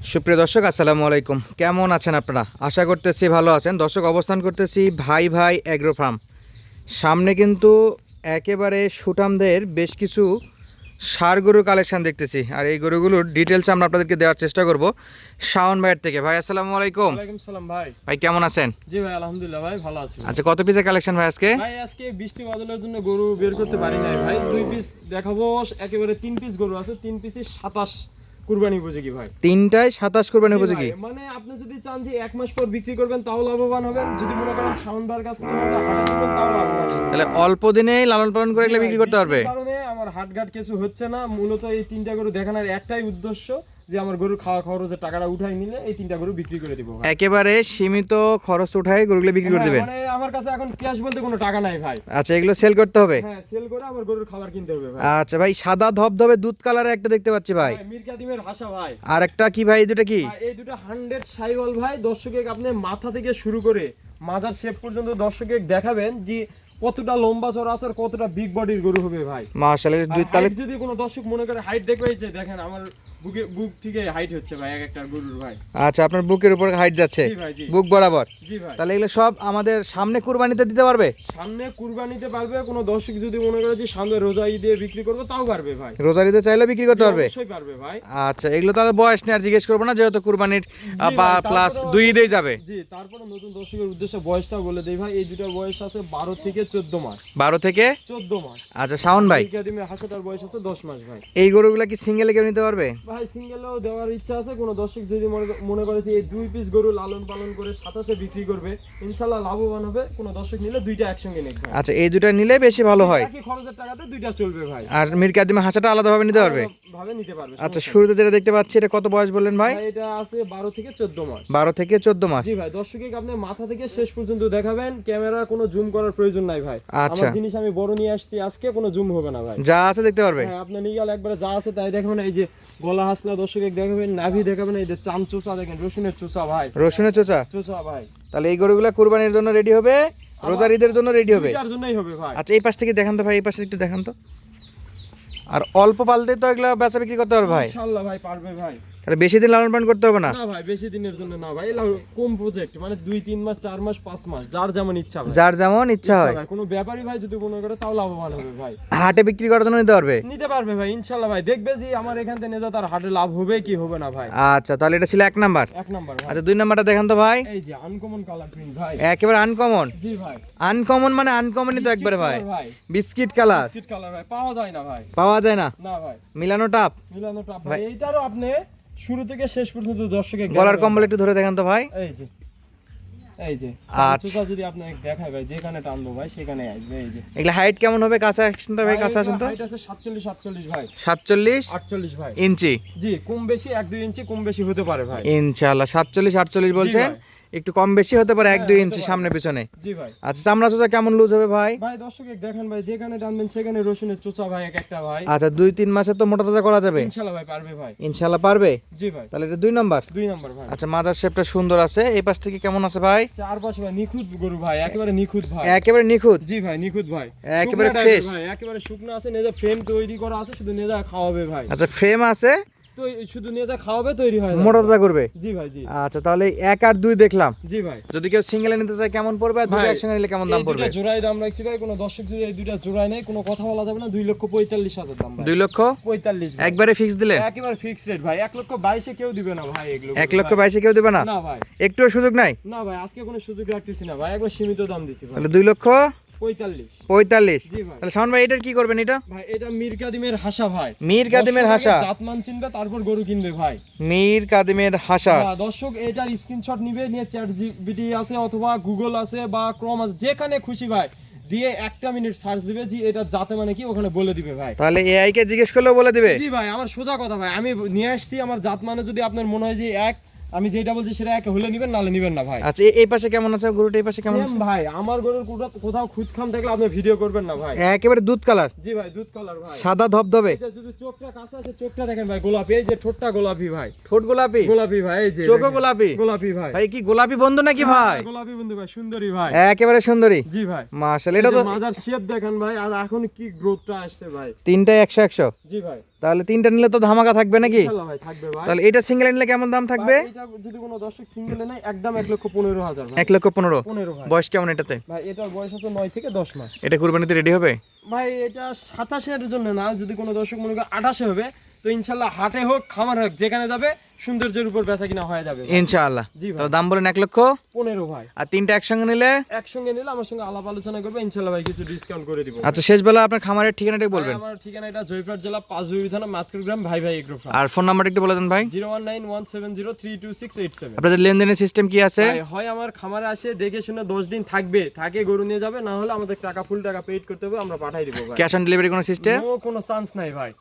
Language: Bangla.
সুপ্রিয় দর্শক আসসালামু আলাইকুম, কেমন আছেন আপনারা? আশা করতেছি ভালো আছেন। দর্শক, অবস্থান করতেছি ভাই ভাই অ্যাগ্রো ফার্ম। সামনে কিন্তু একেবারে সুঠামদের বেশ কিছু ষাঁড় গরুর কালেকশন দেখতেছি, আর এই গরুগুলোর ডিটেলস আমরা আপনাদেরকে দেওয়ার চেষ্টা করব শাওন ভাইয়ের থেকে। ভাই আসসালামু আলাইকুম। ওয়ালাইকুম সালাম ভাই। ভাই কেমন আছেন? জি ভাই, আলহামদুলিল্লাহ ভাই, ভালো আছি। আচ্ছা, কত পিসের কালেকশন ভাই আজকে? ভাই আজকে বৃষ্টি বাদলের জন্য গরু বের করতে পারি নাই ভাই, 2 পিস দেখাবো। একেবারে 3 পিস গরু আছে, 3 পিসে 27 কুরবানি উপযোগী ভাই। তিনটায় 27 কোরবানি জি উপযোগী। ভাই, মানে আপনি যদি চান যে 1 মাস পর বিক্রি করবেন তাও লাভবান হবেন, যদি মনে করেন শাওনবার কাছ থেকে হাটে দিবেন তাও লাভবান হবেন। তাহলে অল্প দিনেই লালন পালন করে এগুলো বিক্রি করতে পারবে। এই কারণে আমার হাটঘাট কিছু হচ্ছে না, মূলত এই 3টা গরু দেখানোর একটাই উদ্দেশ্য যে আমার গরু খাওয়া খরচের টাকাটা উঠাই নিলে এই 3টা গরু বিক্রি করে দিব ভাই। একেবারে সীমিত খরচ উঠায় গরুগুলো বিক্রি করে দিবেন। মানে আমার কাছে এখন ক্যাশ বলতে কোনো টাকা নাই ভাই। আচ্ছা, এগুলো সেল করতে হবে। হ্যাঁ, সেল করে আমার গরুর খাবার কিনতে হবে ভাই। আচ্ছা ভাই, সাদা ধবধবে দুধ কালারে একটা দেখতে পাচ্ছি ভাই। মিরকা ডিমের হাসা ভাই। আর একটা কি ভাই, এই দুটো কি? এই দুটো 100 সাইওয়াল ভাই। দর্শকে আপনি মাথা থেকে শুরু করে মাজার শেপ পর্যন্ত দর্শকে দেখাবেন যে কতটা লম্বা চড়া আছে আর কতটা বিগ বডির গরু হবে ভাই। মাশাআল্লাহ, দুই তালে। যদি কোনো দর্শক মনে করে হাইট দেখবে, এই যে দেখেন আমার বুক থেকে হাইট হচ্ছে ভাই এক একটা গরুর ভাই। আচ্ছা, আপনার বুকের উপর হাইট যাচ্ছে? জি ভাই, জি। বুক বরাবর? জি ভাই। তাহলে এগুলো সব আমাদের সামনে কুরবানিতে দিতে পারবে? সামনে কুরবানিতে পারবে। কোনো দর্শক যদি মনে করে যে সামনে রোজা ঈদে বিক্রি করবে তাও পারবে ভাই। রোজারিতে চাইলে বিক্রি করতে পারবে? অবশ্যই পারবে ভাই। আচ্ছা, এগুলো তাহলে বয়স নিয়ে আর জিজ্ঞেস করবো না, যেহেতু কুরবানির জি বা ভাই, প্লাস তারপরেও- 2 ঈদেই যাবে। জি, তারপরে নতুন দর্শকের উদ্দেশ্যে বয়সটা বলে দেই ভাই। এই দুটার বয়স আছে 12 থেকে 14 মাস। 12 থেকে 14 মাস। আচ্ছা শাওন ভাই, একাডেমি হাসাটার বয়স আছে 10 মাস ভাই। এই গরুগুলা কি সিঙ্গেলে কেউ নিতে পারবে? ভাই সিঙ্গেলও দেওয়ার ইচ্ছা আছে। কোনো দর্শক যদি মনে করে যে এই 2 পিস গরু লালন পালন করে 27-এ বিক্রি করবে, ইনশাআল্লাহ লাভবান হবে। কোনো দর্শক নিলে দুইটা একসঙ্গে নিক ভাই। আচ্ছা, এই দুটো নিলে বেশি ভালো হয়। একই খরচের টাকাতে দুইটা চলবে ভাই। আর মিরকাদিমে হাসাটা আলাদাভাবে নিতে পারবে? ভাবে নিতে পারবে। আচ্ছা, শুরুতে যেটা দেখতে পাচ্ছি, এটা কত বয়স বললেন ভাই? ভাই এটা আছে 12 থেকে 14 মাস। 12 থেকে 14 মাস। জি ভাই, দর্শককে আপনি মাথা থেকে শেষ পর্যন্ত দেখাবেন। ক্যামেরার কোনো জুম করার প্রয়োজন নাই ভাই। আচ্ছা। আমার জিনিস আমি বড় নিয়ে আসছি আজকে, কোনো জুম হবে না ভাই। যা আছে দেখতে পারবে? হ্যাঁ, আপনি নিয়ে গেলে একবারে যা আছে তাই দেখাবেন। এই যে গলা হাসলা দর্শকে দেখাবেন, নাভি দেখাবেন, এই যে চাম চোচা দেখেন, রসুনের চোচা ভাই। রসুনের চোচা? চোচা ভাই। তাহলে এই গরুগুলা কুরবানির জন্য রেডি হবে, রোজার ঈদের জন্য রেডি হবে। এটার জন্যই হবে ভাই। আচ্ছা, এই পাশ থেকে দেখান তো ভাই, এই পাশে একটু দেখান তো। আর অল্প পালতে তো এগুলা বেচা বিক্রি করতে পারবে ভাই? ইনশাআল্লাহ ভাই পারবে ভাই। তাহলে বেশি দিন লালন পালন করতে হবে না? না ভাই, বেশি দিনের জন্য না ভাই। এলা কম প্রজেক্ট, মানে 2-3 মাস, 4 মাস, 5 মাস, যার যেমন ইচ্ছা ভাই। যার যেমন ইচ্ছা হয়। ভাই, কোনো ব্যাপারী ভাই যদি মনে করে তাও লাভবান হবে ভাই। হাটে বিক্রি করার জন্য নিতে পারবে? নিতে পারবে ভাই ইনশাআল্লাহ ভাই। দেখবে যে আমার এখান থেকে নিয়ে যা তার হাটে লাভ হবে কি হবে না ভাই। আচ্ছা, তাহলে এটা ছিল 1 নাম্বার। 1 নাম্বার ভাই। আচ্ছা, 2 নাম্বারটা দেখান তো ভাই। এই যে আনকমন কালার প্রিন্ট ভাই। একেবারে আনকমন? জি ভাই। আনকমন মানে আনকমনই তো একবারে ভাই। ভাই বিস্কিট কালার? বিস্কিট কালার ভাই, পাওয়া যায় না ভাই। পাওয়া যায় না? না ভাই, মিলানো টাপ? মিলানো টাপ ভাই। এইটারও আপনি শুরু থেকে শেষ পর্যন্ত দর্শকে গলার কম্বল একটু ধরে দেখান তো ভাই। এই যে, এই যে আচ্ছা। চামচুটা যদি আপনি দেখাই ভাই, যেখানে টানবো ভাই সেখানে আসবে। এই যে এগুলা হাইট কেমন হবে? কাছে আসেন তো ভাই, কাছে আসেন তো। হাইট আছে 47-48 ভাই। 47 48 ভাই। ইঞ্চি? জি, কম বেশি 1-2 ইঞ্চি কম বেশি হতে পারে ভাই। ইনশাআল্লাহ 47-48 বলছেন, ভাই। একটু কম বেশি হতে পারে 1-2 হ্যাঁ, ইঞ্চি হতে সামনে পারে। পিছনে। জি ভাই। আচ্ছা, চামড়া চোচা কেমন লুজ হবে ভাই? ভাই দর্শকে দেখেন ভাই, যেখানে টানবেন সেখানে রসুনের চোচা ভাই এক একটা ভাই। আচ্ছা, 2-3 মাসে তো মোটা তাজা করা যাবে? ইনশাআল্লাহ ভাই পারবে ভাই। ইনশাআল্লাহ পারবে? জি ভাই। তাহলে এটা 2 নাম্বার। 2 নাম্বার ভাই। আচ্ছা, মাজার শেপটা সুন্দর আছে। এই পাশ থেকে কেমন আছে ভাই? চারপাশে ভাই নিখুঁত গরু ভাই, একেবারে নিখুঁত ভাই। একেবারে নিখুঁত? জি ভাই, নিখুঁত ভাই। একেবারে শুকনা fresh? type এর ভাই, একেবারে শুকনো আছে। নেজা ফ্রেম তৈরি করা আছে, শুধু নেজা খাওয়াবে ভাই। আচ্ছা, ফ্রেম আছে, তো শুধু নেজা খাওয়াবে, তৈরি হয় মোটা তাজা করবে? জি ভাই, জি। আচ্ছা, তাহলে 1 আর 2 দেখলাম। জি ভাই। যদি কেউ সিঙ্গেলে নিতে চায় কেমন পড়বে, আর দুটো ভাই, একসঙ্গে নিলে কেমন দাম এই পড়বে? দুইটা জোড়ায় দাম রাখছি ভাই। কোনো দর্শক যদি এই দুইটা জোড়ায় নেয়, কোনো কথা বলা যাবে না। 2,45,000 দাম ভাই। 2 লক্ষ 45 ভাই। একবারে ফিক্স দিলে? একেবারে ফিক্স রেট ভাই। 1,22,000 কেউ দিবে না ভাই এগুলো। 1,22,000 কেউ দেবে না? না ভাই, একটুও সুযোগ নাই? না ভাই, আজকে কোনো সুযোগ রাখতেছি না ভাই, একবার সীমিত দাম দিছি ভাই। তাহলে 2 লক্ষ 45। জি ভাই। তাহলে শাওন ভাই, এটার কি করবেন এটা? ভাই এটা মীর কাদিমের হাসা ভাই। মীর কাদিমের দর্শক হাসা? আগে জাতমান চিনবে, তারপর গরু কিনবে ভাই। মীর কাদিমের হাসা? হ্যাঁ, দর্শক এটার স্ক্রিনশট নিবে, নিয়ে চ্যাট জিপিটি আছে অথবা গুগল আছে বা ক্রোম আছে, যেখানে খুশি ভাই দিয়ে 1টা মিনিট সার্চ দিবে যে এটা জাতে মানে কি, ওখানে বলে দিবে ভাই। তাহলে এআই কে জিজ্ঞেস করলেও বলে দিবে? জি ভাই, আমার সোজা কথা ভাই, আমি নিয়ে আসছি আমার জাত মানে, যদি আপনার মনে হয় যে এক, আমি যেটা বলছি সেটা এক হলে নিবেন, নালে নিবেন না ভাই। আচ্ছা, এই পাশে কেমন আছে গরুটা? এই পাশে কেমন আছে Same ভাই, আমার গরুর কোথাও খুঁতখাম দেখলে আপনি ভিডিও করবেন না ভাই। একেবারে দুধ কালার? জি ভাই, দুধ কালার ভাই, সাদা ধবধবে? এটা যদি চোখটা কাছে আছে, চোখটা দেখেন ভাই গোলাপি। এই যে ঠোঁটটা গোলাপি ভাই, ঠোঁট গোলাপি? গোলাপি ভাই। এই যে চোখও দেখেন, গোলাপি? গোলাপি ভাই। ভাই কি গোলাপি বন্ধু নাকি ভাই? গোলাপি বন্ধু ভাই, সুন্দরী ভাই, একেবারে সুন্দরী? জি ভাই। মাশাআল্লাহ, এটা তো মাজার শেপ দেখেন ভাই, আর এখন কি গ্রোথটা আসছে ভাই। 3টায় 100-100? জি ভাই। তাহলে 3টা নিলে তো ধামাকা থাকবে নাকি? ইনশাআল্লাহ ভাই থাকবে ভাই। তাহলে এটা সিঙ্গেল নিলে কেমন দাম থাকবে? ভাই, এটা যদি কোনো দর্শক সিঙ্গেলে নেয় একদম 1,15,000 ভাই। 1,15,000। 15 ভাই। বয়স কেমন এটাতে? ভাই এটার বয়স আছে 9 থেকে 10 মাস। এটা কুরবানিতে রেডি হবে? ভাই এটা 27 এর জন্য না, যদি কোনো দর্শক মনে করে 28 হবে তো ইনশাআল্লাহ হাটে হোক খামার হোক যেখানে যাবে সৌন্দর্যের উপর বেচা কিনা হয়ে যাবে ভাই। ইনশাআল্লাহ। জি ভাই। তো দাম বলেন 1,00,000। 15 ভাই। আর 3টা একসঙ্গে নিলে? একসঙ্গে নিলে আমার সঙ্গে আলাপ আলোচনা করবে, ইনশাআল্লাহ ভাই কিছু ডিসকাউন্ট করে দিব। আচ্ছা, শেষ বেলা আপনার খামারের ঠিকানাটাই বলবেন। আমার ঠিকানা এটা জয়পুরহাট জেলা পাঁচবিবি থানা মাতকুর গ্রাম ভাই ভাই এগ্রো ফার্ম। আর ফোন নাম্বারটা একটু বলে দেন ভাই। 01917032687। আপনাদের লেনদেনের সিস্টেম কি আছে? ভাই হয় আমার খামারে আসে দেখে শুনে 10 দিন থাকবে, থাকে গরু নিয়ে যাবে, না হলে আমাদের টাকা ফুল টাকা পেইড করতে হবে, আমরা পাঠাই দিব ভাই। ক্যাশ অন ডেলিভারি কোনো সিস্টেম? কোনো চান্স নাই ভাই।